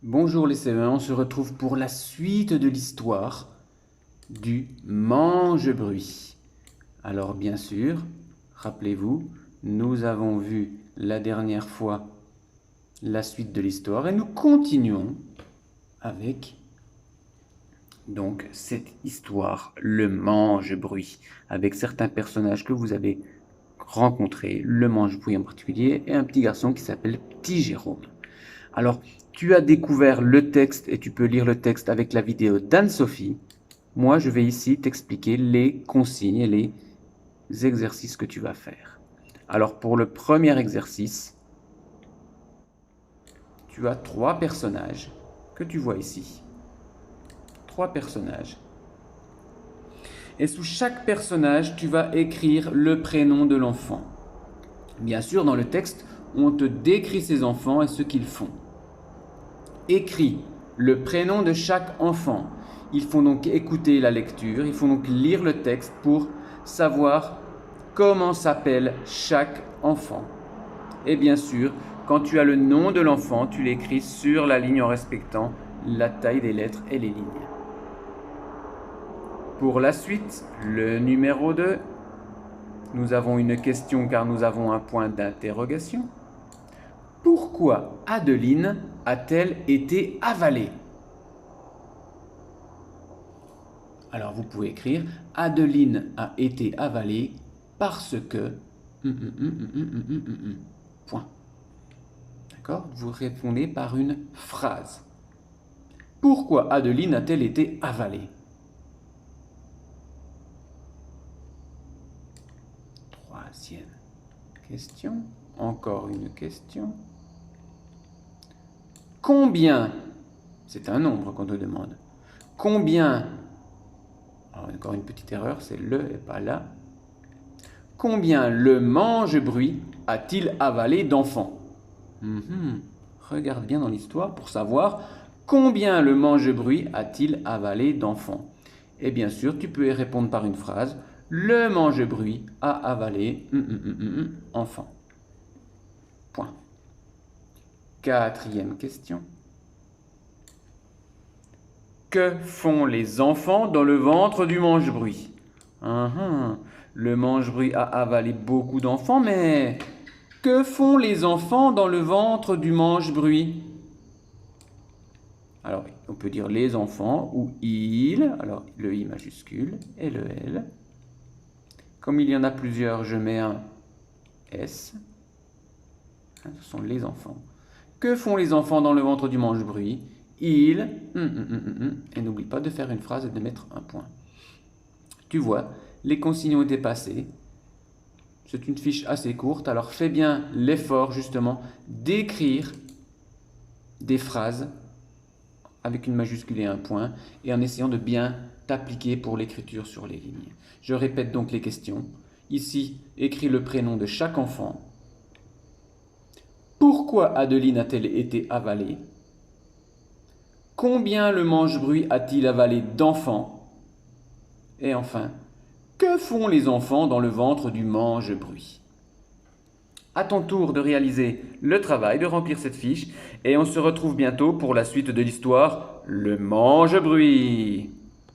Bonjour les CE1, on se retrouve pour la suite de l'histoire du mange-bruit. Alors bien sûr, rappelez-vous, nous avons vu la dernière fois la suite de l'histoire et nous continuons avec donc cette histoire, le mange-bruit, avec certains personnages que vous avez rencontrés, le mange-bruit en particulier, et un petit garçon qui s'appelle Petit Jérôme. Alors, tu as découvert le texte et tu peux lire le texte avec la vidéo d'Anne-Sophie. Moi, je vais ici t'expliquer les consignes et les exercices que tu vas faire. Alors, pour le premier exercice, tu as 3 personnages que tu vois ici. 3 personnages. Et sous chaque personnage, tu vas écrire le prénom de l'enfant. Bien sûr, dans le texte, on te décrit ces enfants et ce qu'ils font. Écris le prénom de chaque enfant. Il faut donc écouter la lecture, il faut donc lire le texte pour savoir comment s'appelle chaque enfant. Et bien sûr, quand tu as le nom de l'enfant, tu l'écris sur la ligne en respectant la taille des lettres et les lignes. Pour la suite, le numéro 2, nous avons une question car nous avons un point d'interrogation. Pourquoi Adeline a-t-elle été avalée? Alors vous pouvez écrire Adeline a été avalée parce que... Point. D'accord? Vous répondez par une phrase. Pourquoi Adeline a-t-elle été avalée? Troisième question. Encore une question. Combien, c'est un nombre qu'on te demande, combien, alors encore une petite erreur, c'est le et pas là, combien le mange-bruit a-t-il avalé d'enfants? Regarde bien dans l'histoire pour savoir combien le mange-bruit a-t-il avalé d'enfants. Et bien sûr, tu peux y répondre par une phrase. Le mange-bruit a avalé enfant. Point. Quatrième question. Que font les enfants dans le ventre du mange-bruit? Le mange-bruit a avalé beaucoup d'enfants, mais que font les enfants dans le ventre du mange-bruit? Alors, on peut dire les enfants ou ils, alors le i majuscule et le l. Comme il y en a plusieurs, je mets un s. Ce sont les enfants. Que font les enfants dans le ventre du mange-bruit? Ils, et n'oublie pas de faire une phrase et de mettre un point. Tu vois, les consignes ont été passées. C'est une fiche assez courte, alors fais bien l'effort justement d'écrire des phrases avec une majuscule et un point, et en essayant de bien t'appliquer pour l'écriture sur les lignes. Je répète donc les questions. Ici, écris le prénom de chaque enfant. Pourquoi Adeline a-t-elle été avalée? Combien le mange-bruit a-t-il avalé d'enfants? Et enfin, que font les enfants dans le ventre du mange-bruit? À ton tour de réaliser le travail, de remplir cette fiche, et on se retrouve bientôt pour la suite de l'histoire, le mange-bruit.